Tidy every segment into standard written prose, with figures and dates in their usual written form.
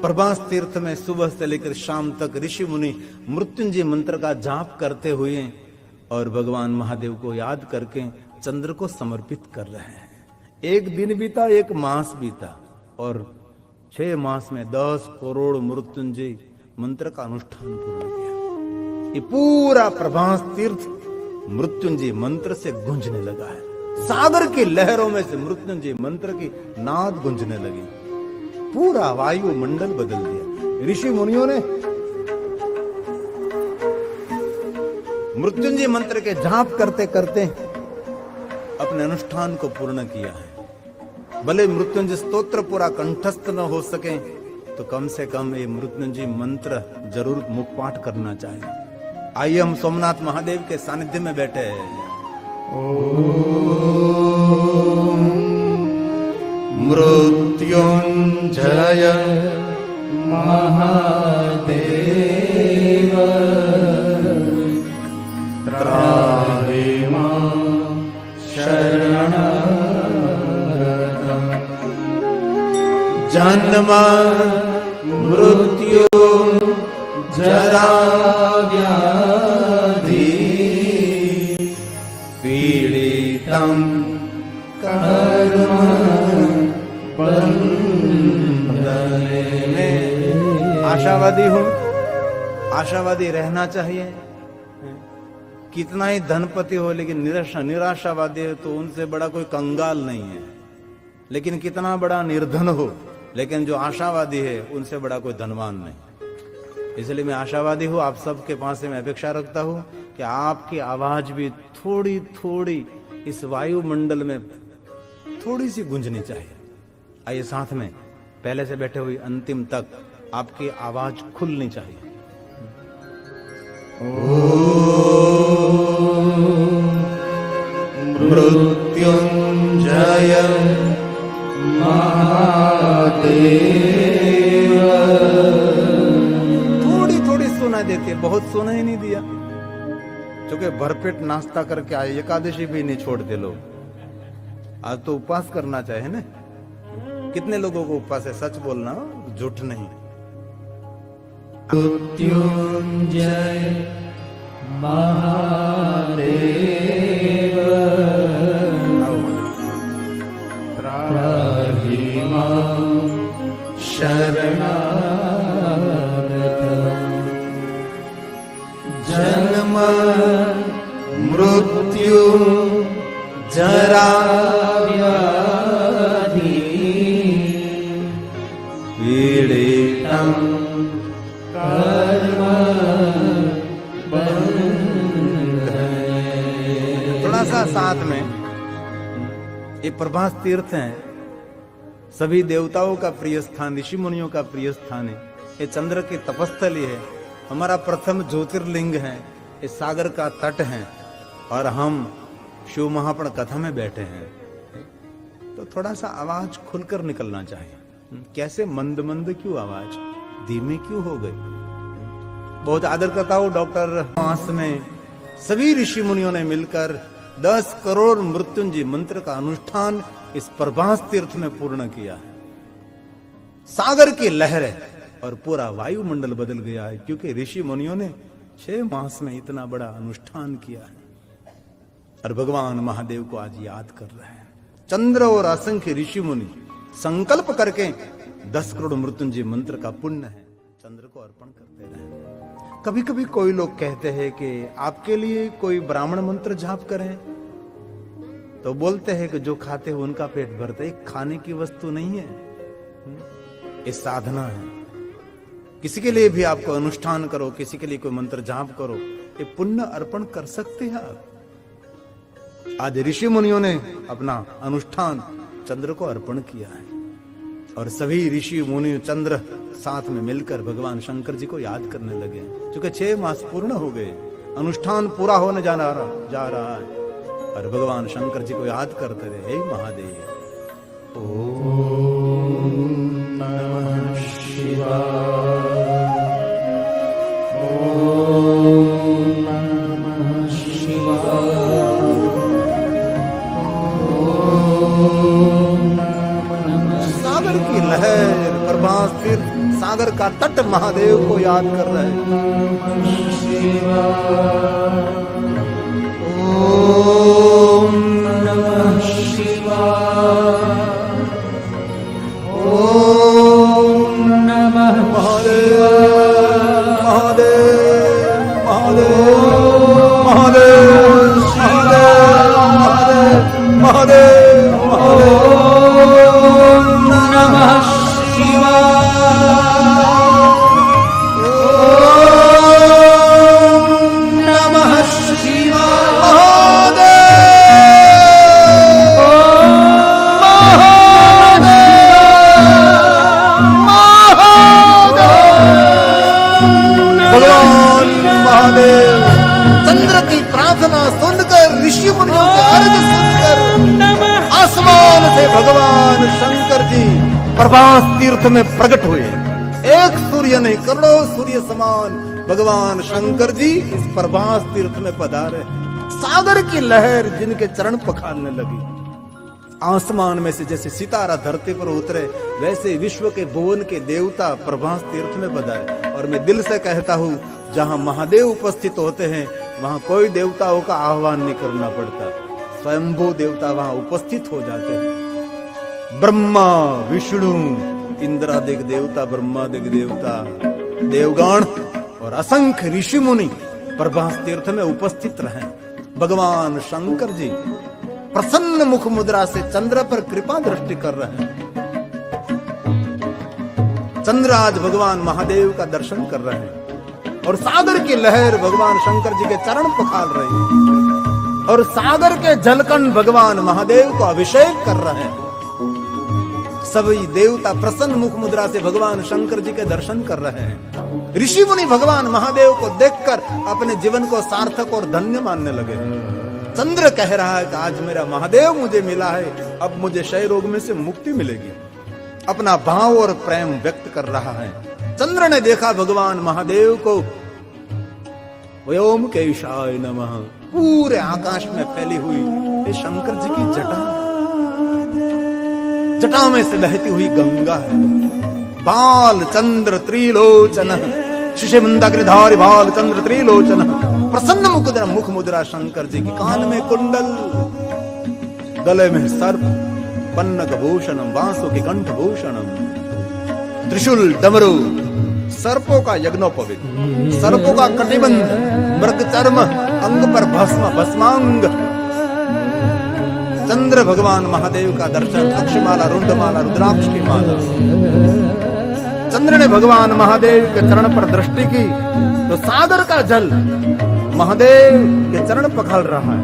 प्रभास तीर्थ में सुबह से लेकर शाम तक ऋषि मुनि मृत्युंजय मंत्र का जाप करते हुए और भगवान महादेव को याद करके चंद्र को समर्पित कर रहे हैं। एक दिन बीता, एक मास बीता और 6 मास में 10 करोड़ मृत्युंजय मंत्र का अनुष्ठान पूर्ण किया। ये पूरा प्रभास तीर्थ मृत्युंजय मंत्र से गूंजने लगा है। सागर की लहरों में से मृत्युंजय मंत्र की नाद गूंजने लगी। पूरा वायु मंडल बदल दिया। ऋषि मुनियों ने मृत्युंजय मंत्र के जाप करते करते अपने अनुष्ठान को पूर्ण किया है। भले मृत्युंजय स्तोत्र पूरा कंठस्थ न हो सके तो कम से कम ये मृत्युंजय मंत्र जरूर मुखपाठ करना चाहिए। आइए हम सोमनाथ महादेव के सानिध्य में बैठे हैं। मृत्युंजय महादेव त्राहि मां शरणं जन्म मृत्यु जरा व्याधि पीड़ितं कर्म बंधने। मैं आशावादी हूं, आशावादी रहना चाहिए। कितना ही धनपति हो लेकिन निराशावादी है तो उनसे बड़ा कोई कंगाल नहीं है। लेकिन कितना बड़ा निर्धन हो लेकिन जो आशावादी है उनसे बड़ा कोई धनवान नहीं। इसलिए मैं आशावादी हूं। आप सबके पास से मैं अपेक्षा रखता हूं कि आपकी आवाज भी थोड़ी थोड़ी इस वायुमंडल में थोड़ी सी गूंजनी चाहिए। आइए साथ में पहले से बैठे हुए अंतिम तक आपकी आवाज खुलनी चाहिए। मृत्युंजय महादेव। थोड़ी थोड़ी सुनाई देती है, बहुत सुनाई नहीं दिया क्योंकि भरपेट नाश्ता करके आए। एकादशी भी नहीं छोड़ते लोग। आज तो उपवास करना चाहिए ना। कितने लोगों को उपवास है? सच बोलना, झूठ नहीं। मृत्युंजय महादेव त्राहि मां शरणागतम् जन्म मृत्यु जरा व्याधि पीड़ितं कर्म बंधने। थोड़ा सा साथ में ये प्रभास तीर्थ है, सभी देवताओं का प्रिय स्थान, ऋषि मुनियों का प्रिय स्थान है। ये चंद्र की तपस्थली है, हमारा प्रथम ज्योतिर्लिंग है, ये सागर का तट है और हम शिव महापुराण कथा में बैठे हैं। तो थोड़ा सा आवाज खुलकर निकलना चाहिए। कैसे मंद मंद क्यों आवाज, धीमे क्यों हो गई? बहुत आदर करता हूं डॉक्टर मास में सभी ऋषि मुनियों ने मिलकर 10 करोड़ मृत्युंजय मंत्र का अनुष्ठान इस प्रभास तीर्थ में पूर्ण किया है। सागर की लहरें और पूरा वायुमंडल बदल गया है क्योंकि ऋषि मुनियों ने 6 मास में इतना बड़ा अनुष्ठान किया है और भगवान महादेव को आज याद कर रहे हैं। चंद्र और असंख्य ऋषि मुनि संकल्प करके 10 करोड़ मृत्युंजय मंत्र का पुण्य है चंद्र को अर्पण करते रहे। कभी कभी कोई लोग कहते हैं कि आपके लिए कोई ब्राह्मण मंत्र जाप करें, तो बोलते हैं कि जो खाते हो उनका पेट भरता है। खाने की वस्तु नहीं है, ये साधना है। किसी के लिए भी आपको अनुष्ठान करो, किसी के लिए कोई मंत्र जाप करो, ये पुण्य अर्पण कर सकते हैं आप। आज ऋषि मुनियों ने अपना अनुष्ठान चंद्र को अर्पण किया है और सभी ऋषि मुनि चंद्र साथ में मिलकर भगवान शंकर जी को याद करने लगे। क्योंकि 6 मास पूर्ण हो गए, अनुष्ठान पूरा होने जा रहा है और भगवान शंकर जी को याद करते रहे। हे महादेव, ओम नमः शिवाय, ओम नमः शिवाय, सागर की लहर, प्रभास तीर्थ सागर का तट महादेव को याद कर रहे हैं। ओम नमः शिवाय। ओम नमः महादेव महादेव महादेव महादेव महादेव ओम नमः शिवाय। ओम नमः शिवाय। भगवान महादेव चंद्र की प्रार्थना सुनकर, ऋषि मुनियों के अर्घ सुनकर आसमान से भगवान शंकर जी प्रभास तीर्थ में प्रकट हुए। एक सूर्य नहीं, करोड़ों सूर्य समान भगवान शंकर जी इस प्रभास तीर्थ में पधारे। सागर की लहर जिनके चरण पखारने लगी। आसमान में से जैसे सितारा धरती पर उतरे, वैसे विश्व के भुवन के देवता प्रभास तीर्थ में पधारे। और मैं दिल से कहता हूँ, जहाँ महादेव उपस्थित होते हैं वहाँ कोई देवताओं का आह्वान नहीं करना पड़ता, स्वयंभू देवता वहाँ उपस्थित हो जाते हैं। ब्रह्मा विष्णु इंद्रादिक देवता, ब्रह्मादिक देवता, देवगण और असंख्य ऋषि मुनि प्रभास तीर्थ में उपस्थित रहे। भगवान शंकर जी प्रसन्न मुख मुद्रा से चंद्र पर कृपा दृष्टि कर रहे हैं। चंद्र आज भगवान महादेव का दर्शन कर रहे हैं और सागर की लहर भगवान शंकर जी के चरण पखाल रही है और सागर के जलकण भगवान महादेव को अभिषेक कर रहे हैं। सभी देवता प्रसन्न मुख मुद्रा से भगवान शंकर जी के दर्शन कर रहे हैं। ऋषि मुनि भगवान महादेव को देखकर अपने जीवन को सार्थक और धन्य मानने लगे। चंद्र कह रहा है कि आज मेरा महादेव मुझे मिला है, अब मुझे क्षय रोग में से मुक्ति मिलेगी। अपना भाव और प्रेम व्यक्त कर रहा है। चंद्र ने देखा भगवान महादेव को, ओम केशाय नमः, पूरे आकाश में फैली हुई ये शंकर जी की जटा, जटा में से बहती हुई गंगा है। बाल चंद्र त्रिलोचन, शिशे मंदाग्रधारी बाल चंद्र त्रिलोचन, प्रसन्न मुख मुद्रा शंकर जी की। कान में कुंडल, गले में सर्प, पन्नग भूषणम, बांसों की कंठ भूषणम, त्रिशूल डमरू, सर्पों का यज्ञोपवीत, सर्पों का कटिबंध, मृग चर्म, अंग पर भस्म भस्मांग। चंद्र भगवान महादेव का दर्शन, अक्षमाला, रुद्रमाला, रुद्राक्ष की माला। चंद्र ने भगवान महादेव के चरण पर दृष्टि की तो सागर का जल महादेव के चरण पखाल रहा है।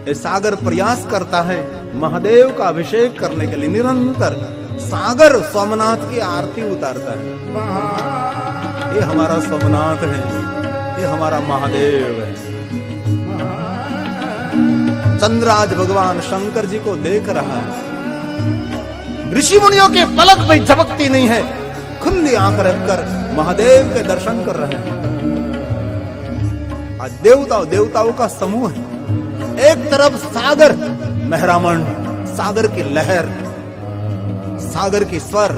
ये सागर प्रयास करता है महादेव का अभिषेक करने के लिए। निरंतर सागर सोमनाथ की आरती उतारता है। ये हमारा सोमनाथ है, ये हमारा महादेव है। चंद्र आज भगवान शंकर जी को देख रहा है। ऋषि मुनियों के पलक में झपकती नहीं है, खुली आंख रखकर महादेव के दर्शन कर रहे हैं। आज देवताओं का समूह है। एक तरफ सागर मेहरामंड, सागर की लहर, सागर की स्वर,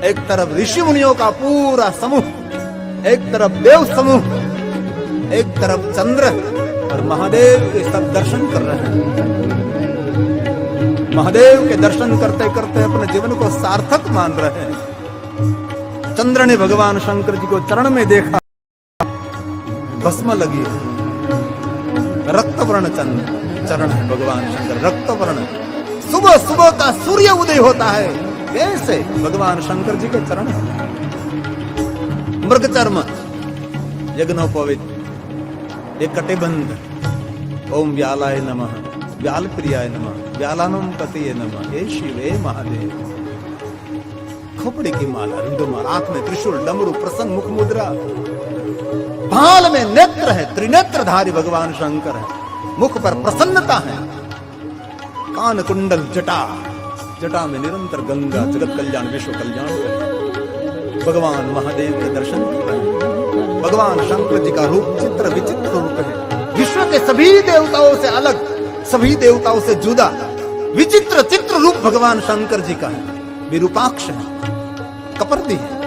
एक तरफ ऋषि मुनियों का पूरा समूह, एक तरफ देव समूह, एक तरफ चंद्र और महादेव के सब दर्शन कर रहे हैं। महादेव के दर्शन करते करते अपने जीवन को सार्थक मान रहे हैं। चंद्र ने भगवान शंकर जी को चरण में देखा, भस्म लगी, रक्तवर्ण चरण है भगवान शंकर, रक्तवर्ण। सुबह सुबह का सूर्य उदय होता है, कैसे भगवान शंकर जी के चरण है। मृग चर्म, यज्ञोपवीत, एक कटिबंध, ओम व्यालाय नमः, व्याल प्रियाय नमः, व्यालानम पतिये नमः, हे शिव हे महादेव। खोपड़ी की माला, रुद्रमाला, आंख में त्रिशूल डमरू, प्रसन्न मुख मुद्रा, भाल में नेत्र है, त्रिनेत्रधारी भगवान शंकर है। मुख पर प्रसन्नता है, कान कुंडल, जटा में निरंतर गंगा, जगत कल्याण विश्व कल्याण। भगवान महादेव के दर्शन कर रहे हैं। भगवान शंकर जी का रूप चित्र विचित्र रूप है। विश्व के सभी देवताओं से अलग, सभी देवताओं से जुदा, विचित्र चित्र रूप भगवान शंकर जी का है। विरूपाक्ष है, कपरती है।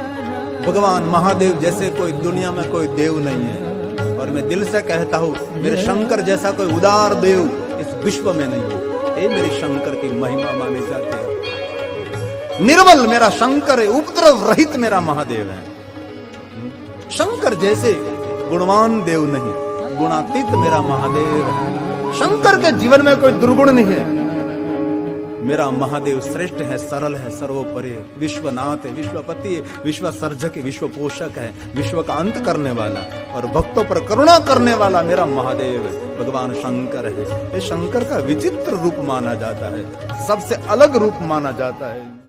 भगवान महादेव जैसे कोई दुनिया में कोई देव नहीं है, और मैं दिल से कहता हूं मेरे शंकर जैसा कोई उदार देव इस विश्व में नहीं है। ये मेरे शंकर की महिमा मानी जाती है। निर्मल मेरा शंकर है, उपद्रव रहित मेरा महादेव है। शंकर जैसे गुणवान देव नहीं, गुणातीत मेरा महादेव है। शंकर के जीवन में कोई दुर्गुण नहीं है। मेरा महादेव श्रेष्ठ है, सरल है, सर्वोपरि है, विश्वनाथ है, विश्वपति है, विश्व सर्जक है, विश्व पोषक है, विश्व का अंत करने वाला और भक्तों पर करुणा करने वाला मेरा महादेव है, भगवान शंकर है। ये शंकर का विचित्र रूप माना जाता है, सबसे अलग रूप माना जाता है।